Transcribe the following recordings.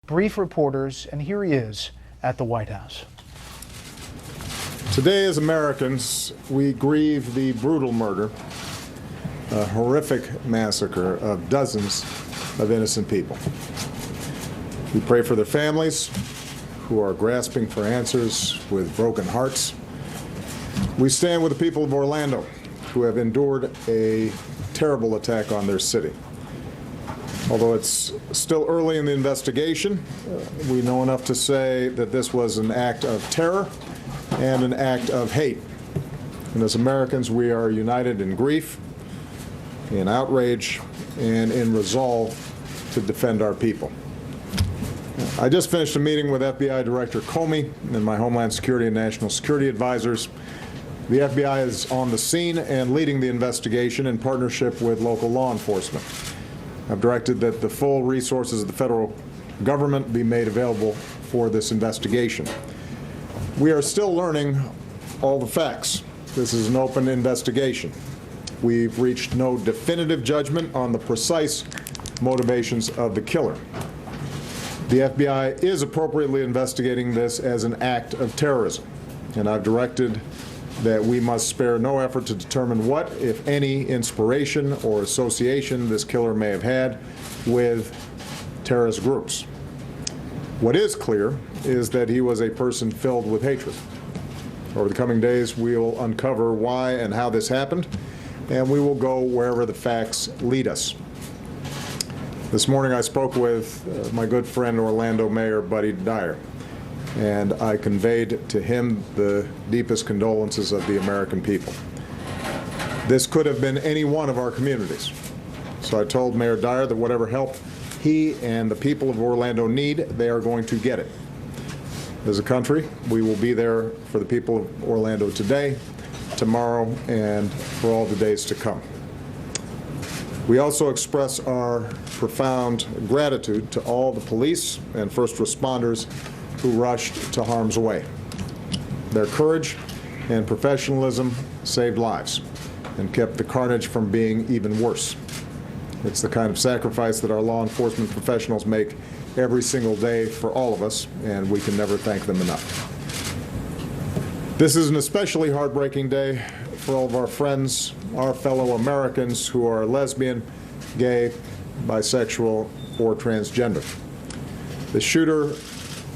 brief reporters, and here he is at the White House. Today, as Americans, we grieve the brutal murder, a horrific massacre of dozens of innocent people. We pray for their families who are grasping for answers with broken hearts. We stand with the people of Orlando who have endured a terrible attack on their city. Although it's still early in the investigation, we know enough to say that this was an act of terror and an act of hate. And as Americans, we are united in grief, in outrage, and in resolve to defend our people. I just finished a meeting with FBI Director Comey and my Homeland Security and National Security advisors. The FBI is on the scene and leading the investigation in partnership with local law enforcement. I've directed that the full resources of the federal government be made available for this investigation. We are still learning all the facts. This is an open investigation. We've reached no definitive judgment on the precise motivations of the killer. The FBI is appropriately investigating this as an act of terrorism, and I've directed that we must spare no effort to determine what, if any, inspiration or association this killer may have had with terrorist groups. What is clear is that he was a person filled with hatred. Over the coming days, we will uncover why and how this happened, and we will go wherever the facts lead us. This morning I spoke with my good friend Orlando Mayor Buddy Dyer, and I conveyed to him the deepest condolences of the American people. This could have been any one of our communities. So I told Mayor Dyer that whatever help he and the people of Orlando need, they are going to get it. As a country, we will be there for the people of Orlando today, tomorrow, and for all the days to come. We also express our profound gratitude to all the police and first responders who rushed to harm's way. Their courage and professionalism saved lives and kept the carnage from being even worse. It's the kind of sacrifice that our law enforcement professionals make every single day for all of us, and we can never thank them enough. This is an especially heartbreaking day for all of our friends, our fellow Americans who are lesbian, gay, bisexual, or transgender. The shooter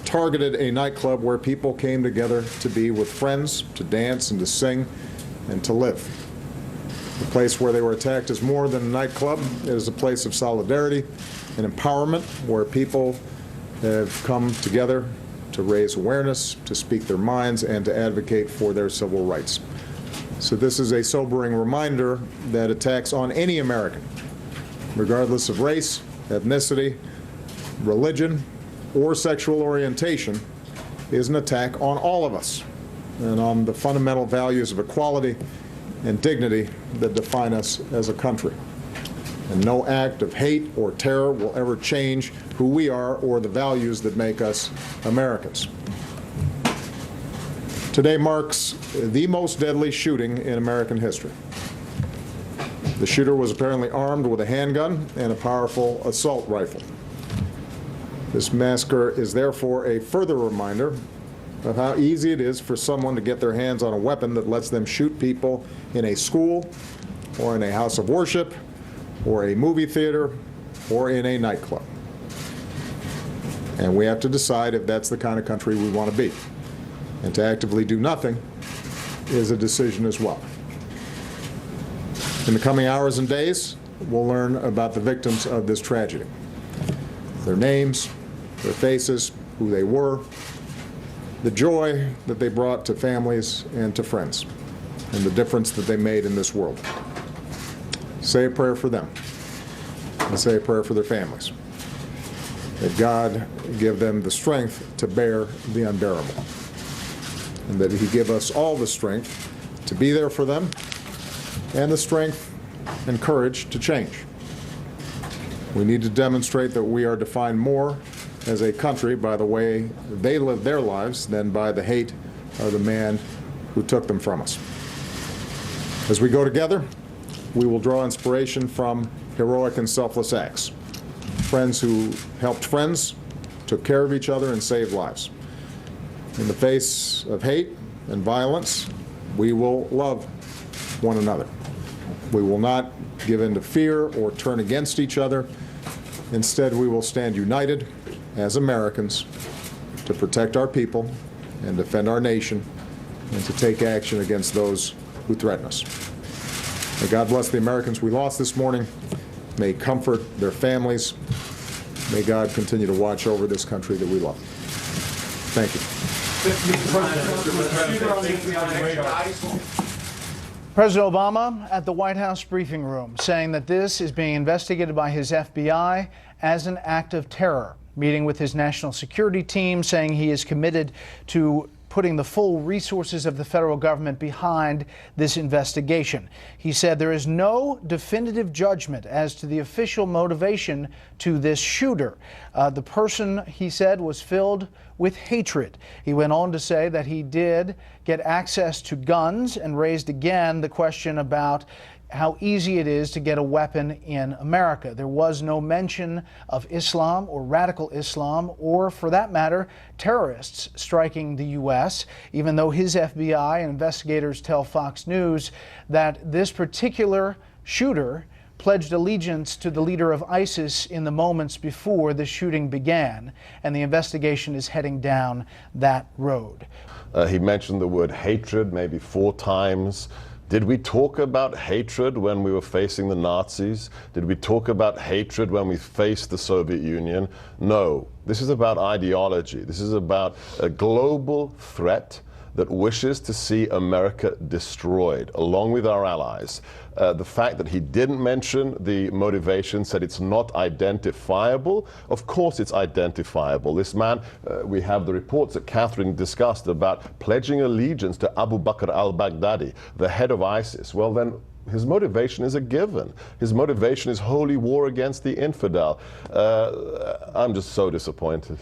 targeted a nightclub where people came together to be with friends, to dance and to sing and to live. The place where they were attacked is more than a nightclub. It is a place of solidarity and empowerment where people have come together to raise awareness, to speak their minds, and to advocate for their civil rights. So this is a sobering reminder that attacks on any American, regardless of race, ethnicity, religion, or sexual orientation, is an attack on all of us and on the fundamental values of equality and dignity that define us as a country. And no act of hate or terror will ever change who we are or the values that make us Americans. Today marks the most deadly shooting in American history. The shooter was apparently armed with a handgun and a powerful assault rifle. This massacre is therefore a further reminder of how easy it is for someone to get their hands on a weapon that lets them shoot people in a school or in a house of worship or a movie theater or in a nightclub. And we have to decide if that's the kind of country we want to be. And to actively do nothing is a decision as well. In the coming hours and days, we'll learn about the victims of this tragedy. Their names, their faces, who they were, the joy that they brought to families and to friends, and the difference that they made in this world. Say a prayer for them, and say a prayer for their families. That God give them the strength to bear the unbearable, and that He give us all the strength to be there for them, and the strength and courage to change. We need to demonstrate that we are defined more as a country by the way they live their lives than by the hate of the man who took them from us. As we go together, we will draw inspiration from heroic and selfless acts. Friends who helped friends took care of each other, and saved lives. In the face of hate and violence, we will love one another. We will not give in to fear or turn against each other. Instead, we will stand united as Americans to protect our people and defend our nation and to take action against those who threaten us. May God bless the Americans we lost this morning. May He comfort their families. May God continue to watch over this country that we love. Thank you. President Obama at the White House briefing room saying that this is being investigated by his FBI as an act of terror. Meeting with his national security team, saying he is committed to putting the full resources of the federal government behind this investigation. He said there is no definitive judgment as to the official motivation to this shooter. The person, he said, was filled with hatred. He went on to say that he did get access to guns and raised again the question about how easy it is to get a weapon in America. There was no mention of Islam or radical Islam or, for that matter, terrorists striking the U.S., even though his FBI and investigators tell Fox News that this particular shooter pledged allegiance to the leader of ISIS in the moments before the shooting began, and the investigation is heading down that road. He mentioned the word hatred maybe 4 times. Did we talk about hatred when we were facing the Nazis? Did we talk about hatred when we faced the Soviet Union? No. This is about ideology. This is about a global threat that wishes to see America destroyed, along with our allies. The fact that he didn't mention the motivation, said it's not identifiable. Of course it's identifiable. This man, we have the reports that Catherine discussed about pledging allegiance to Abu Bakr al-Baghdadi, the head of ISIS. Well then, his motivation is a given. His motivation is holy war against the infidel. I'm just so disappointed.